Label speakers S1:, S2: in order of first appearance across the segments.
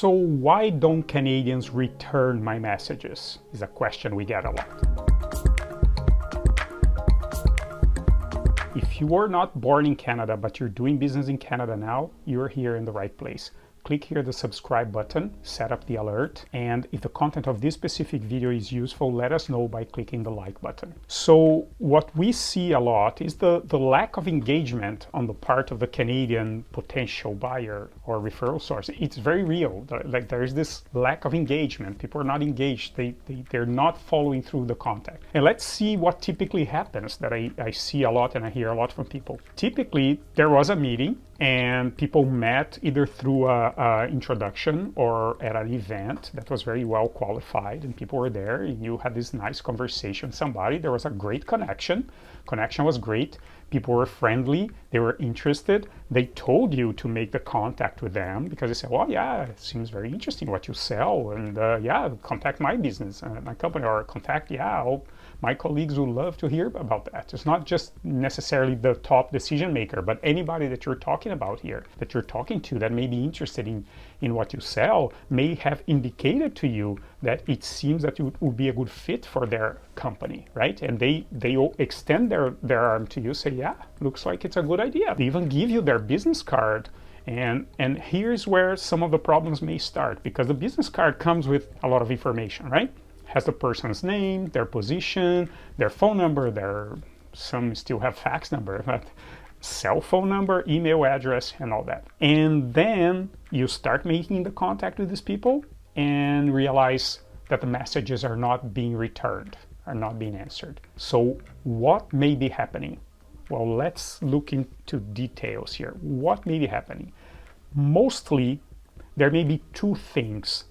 S1: So why don't Canadians return my messages? Is a question we get a lot. If you are not born in Canada, but you're doing business in Canada now, you're here in the right place. Click here the subscribe button, set up the alert, and if the content of this specific video is useful, let us know by clicking the like button. So what we see a lot is the lack of engagement on the part of the Canadian potential buyer or referral source. It's very real. Like there's this lack of engagement. People are not engaged. They're not following through the contact. And let's see what typically happens that I see a lot and I hear a lot from people. Typically, there was a meeting and people met either through a introduction or at an event that was very well qualified, and people were there and you had this nice conversation with somebody. There was a great connection. Connection was great. People were friendly. They were interested. They told you to make the contact with them because they said, well, yeah, it seems very interesting what you sell, and yeah, contact my business, my company, or contact, my colleagues would love to hear about that. It's not just necessarily the top decision maker, but anybody that you're talking about here, that you're talking to that may be interested in what you sell, may have indicated to you that it seems that you would be a good fit for their company, right? And they extend their arm to you, say, yeah, looks like it's a good idea. They even give you their business card. And here's where some of the problems may start, because the business card comes with a lot of information, right? Has the person's name, their position, their phone number, some still have fax number, but cell phone number, email address, and all that. And then you start making the contact with these people and realize that the messages are not being returned, are not being answered. So what may be happening? Well, let's look into details here. What may be happening? Mostly, there may be two things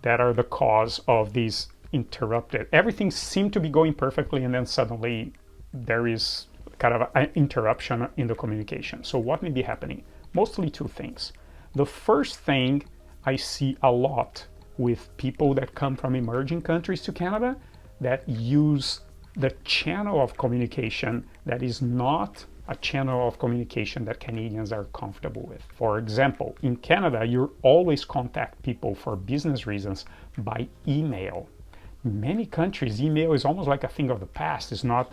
S1: that are the cause of these interrupted. Everything seemed to be going perfectly, and then suddenly there is kind of an interruption in the communication. So what may be happening? Mostly two things. The first thing I see a lot with people that come from emerging countries to Canada that use the channel of communication that is not a channel of communication that Canadians are comfortable with. For example, in Canada, you always contact people for business reasons by email. In many countries, email is almost like a thing of the past. It's not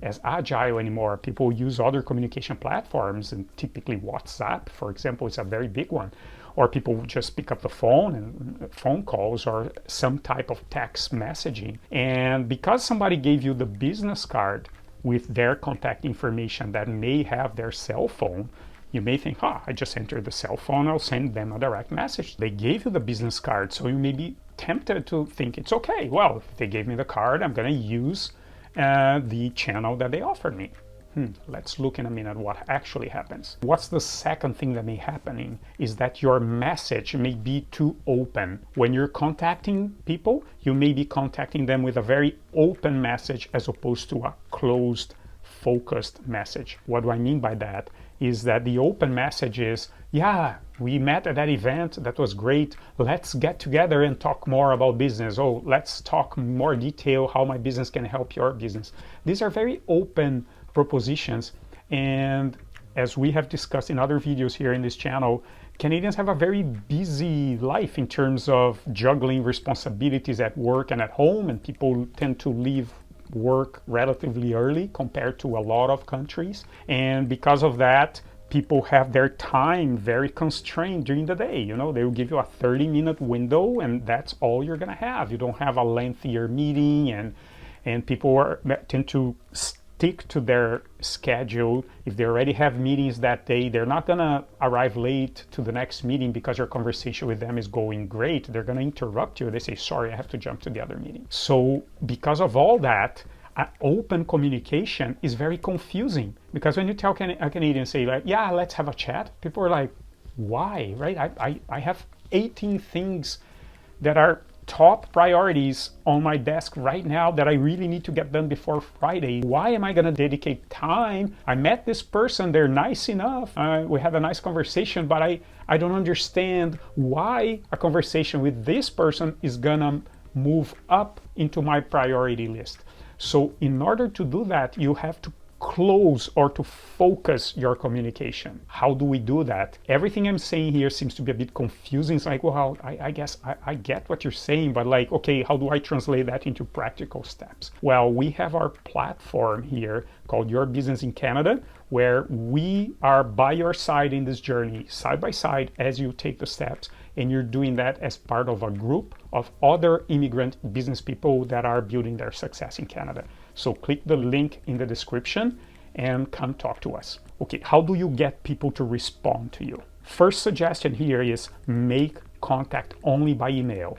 S1: as agile anymore. People use other communication platforms, and typically WhatsApp, for example, is a very big one. Or people just pick up the phone and phone calls or some type of text messaging. And because somebody gave you the business card with their contact information that may have their cell phone, you may think, I just entered the cell phone, I'll send them a direct message. They gave you the business card, so you may be tempted to think it's okay. Well, if they gave me the card, I'm going to use the channel that they offered me. Let's look in a minute what actually happens. What's the second thing that may be happening is that your message may be too open. When you're contacting people, you may be contacting them with a very open message as opposed to a closed, focused message. What do I mean by that? Is that the open message is, yeah, we met at that event, that was great, let's get together and talk more about business. Oh, let's talk more detail how my business can help your business. These are very open propositions, and as we have discussed in other videos here in this channel, Canadians have a very busy life in terms of juggling responsibilities at work and at home, and people tend to leave work relatively early compared to a lot of countries, and because of that, people have their time very constrained during the day. You know, they will give you a 30-minute window, and that's all you're gonna have. You don't have a lengthier meeting, and people tend to stick to their schedule. If they already have meetings that day, they're not gonna arrive late to the next meeting because your conversation with them is going great. They're gonna interrupt you. They say, sorry, I have to jump to the other meeting. So because of all that, open communication is very confusing, because when you tell a Canadian, say like, yeah, let's have a chat, people are like, why, right? I have 18 things that are top priorities on my desk right now that I really need to get done before Friday. Why am I going to dedicate time? I met this person, they're nice enough, we had a nice conversation, but I don't understand why a conversation with this person is gonna move up into my priority list. So in order to do that, you have to close or to focus your communication. How do we do that? Everything I'm saying here seems to be a bit confusing. It's like, well, I guess I get what you're saying, but like, okay, how do I translate that into practical steps? Well, we have our platform here called Your Business in Canada, where we are by your side in this journey, side by side as you take the steps, and you're doing that as part of a group of other immigrant business people that are building their success in Canada. So click the link in the description and come talk to us. Okay, how do you get people to respond to you? First suggestion here is make contact only by email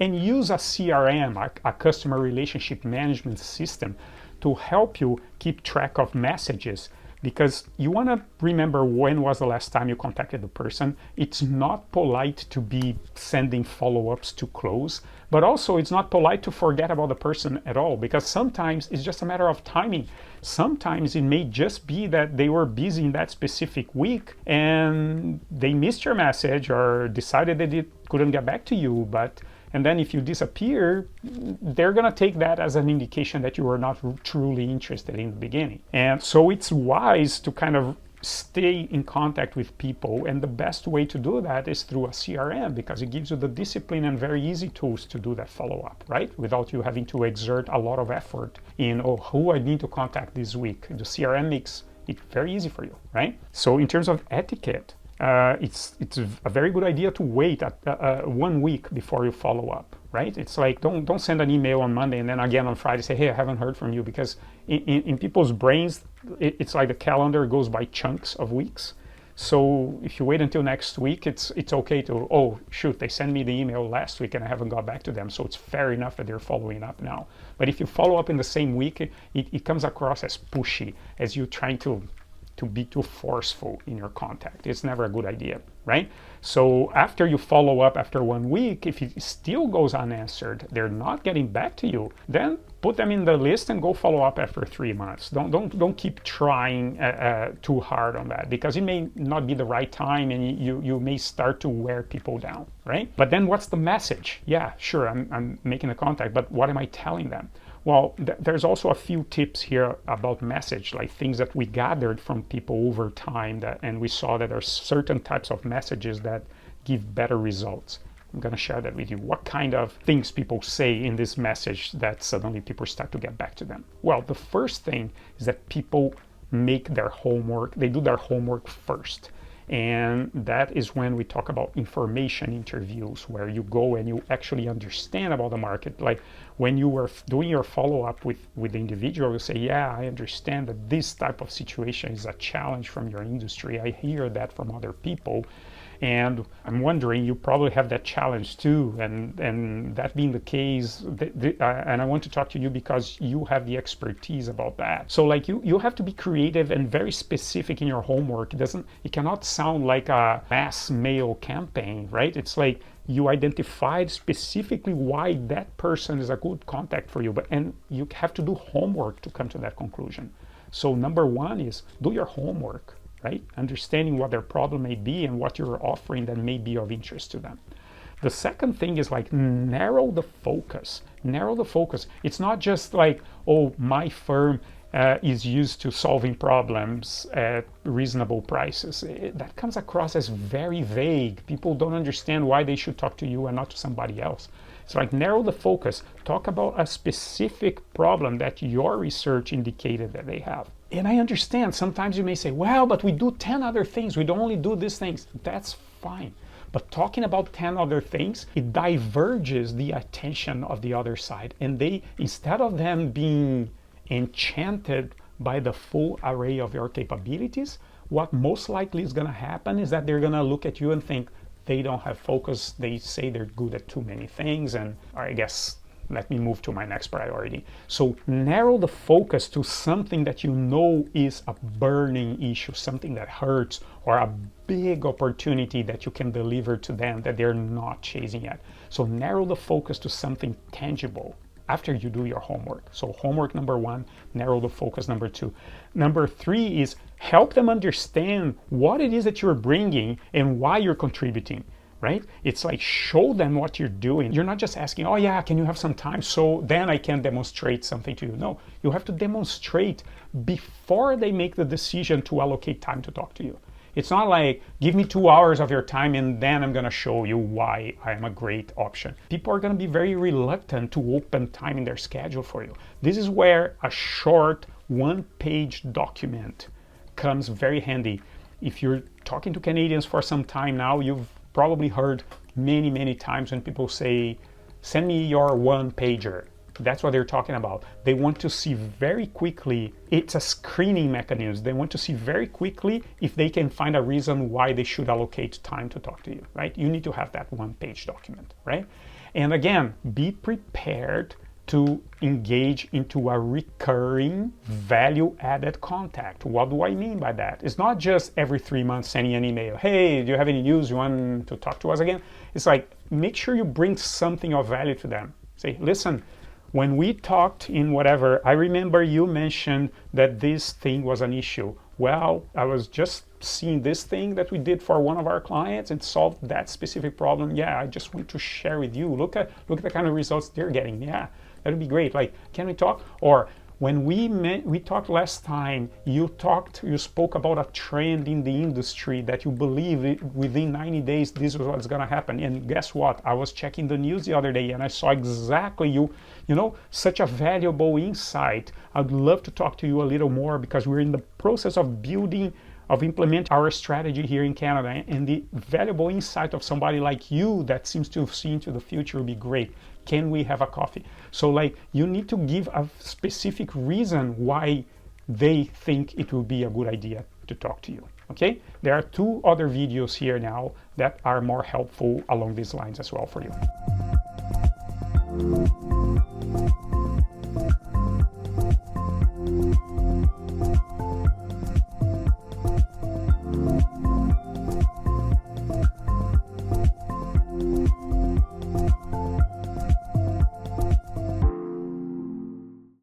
S1: and use a CRM, a customer relationship management system, to help you keep track of messages, because you want to remember when was the last time you contacted the person. It's not polite to be sending follow-ups to close, but also it's not polite to forget about the person at all, because sometimes it's just a matter of timing. Sometimes it may just be that they were busy in that specific week and they missed your message or decided that it couldn't get back to you. And then if you disappear, they're going to take that as an indication that you were not truly interested in the beginning. And so it's wise to kind of stay in contact with people. And the best way to do that is through a CRM, because it gives you the discipline and very easy tools to do that follow-up, right? Without you having to exert a lot of effort in, oh, who I need to contact this week. The CRM makes it very easy for you, right? So in terms of etiquette, it's a very good idea to wait 1 week before you follow up, right? It's like, don't send an email on Monday and then again on Friday say, hey, I haven't heard from you, because in people's brains, it's like the calendar goes by chunks of weeks. So if you wait until next week, it's okay to, oh, shoot, they sent me the email last week and I haven't got back to them. So it's fair enough that they're following up now. But if you follow up in the same week, it comes across as pushy, as you trying to be too forceful in your contact. It's never a good idea, right? So after you follow up after 1 week, if it still goes unanswered, they're not getting back to you, then put them in the list and go follow up after 3 months. Don't keep trying too hard on that, because it may not be the right time and you may start to wear people down, right? But then what's the message? Yeah, sure, I'm making a contact, but what am I telling them? Well, there's also a few tips here about message, like things that we gathered from people over time, and we saw that there are certain types of messages that give better results. I'm going to share that with you. What kind of things people say in this message that suddenly people start to get back to them? Well, the first thing is that people make their homework. They do their homework first. And that is when we talk about information interviews, where you go and you actually understand about the market. Like when you were doing your follow-up with the individual, you say, yeah, I understand that this type of situation is a challenge from your industry. I hear that from other people. And I'm wondering, you probably have that challenge too. And that being the case, and I want to talk to you because you have the expertise about that. So like you have to be creative and very specific in your homework. It cannot sound like a mass mail campaign, right? It's like you identified specifically why that person is a good contact for you, and you have to do homework to come to that conclusion. So number one is do your homework, right? Understanding what their problem may be and what you're offering that may be of interest to them. The second thing is like narrow the focus. Narrow the focus. It's not just like, oh, my firm is used to solving problems at reasonable prices. That comes across as very vague. People don't understand why they should talk to you and not to somebody else. It's like narrow the focus. Talk about a specific problem that your research indicated that they have. And I understand sometimes you may say, well, but we do 10 other things. We don't only do these things. That's fine. But talking about 10 other things, it diverges the attention of the other side. And they, instead of them being enchanted by the full array of your capabilities, what most likely is going to happen is that they're going to look at you and think they don't have focus. They say they're good at too many things. And I guess let me move to my next priority. So narrow the focus to something that you know is a burning issue, something that hurts, or a big opportunity that you can deliver to them that they're not chasing yet. So narrow the focus to something tangible after you do your homework. So homework number one, narrow the focus number two. Number three is help them understand what it is that you're bringing and why you're contributing. right? It's like, show them what you're doing. You're not just asking, oh yeah, can you have some time so then I can demonstrate something to you. No, you have to demonstrate before they make the decision to allocate time to talk to you. It's not like, give me 2 hours of your time and then I'm gonna show you why I am a great option. People are gonna be very reluctant to open time in their schedule for you. This is where a short 1-page document comes very handy. If you're talking to Canadians for some time now, you've probably heard many times when people say, send me your 1-pager. That's what they're talking about. They want to see very quickly, it's a screening mechanism. They want to see very quickly if they can find a reason why they should allocate time to talk to you, right? You need to have that 1-page document, right? And again, be prepared to engage into a recurring value-added contact. What do I mean by that? It's not just every 3 months sending an email, hey, do you have any news? You want to talk to us again? It's like, make sure you bring something of value to them. Say, listen, when we talked in whatever, I remember you mentioned that this thing was an issue. Well, I was just seeing this thing that we did for one of our clients and solved that specific problem. Yeah, I just want to share with you. Look at the kind of results they're getting. Yeah, that would be great. Like, can we talk? Or when we talked last time, you spoke about a trend in the industry that you believe within 90 days this is what's gonna happen. And guess what? I was checking the news the other day and I saw exactly such a valuable insight. I'd love to talk to you a little more because we're in the process of implementing our strategy here in Canada, and the valuable insight of somebody like you that seems to see into the future would be great. Can we have a coffee? So like, you need to give a specific reason why they think it will be a good idea to talk to you, okay? There are 2 other videos here now that are more helpful along these lines as well for you.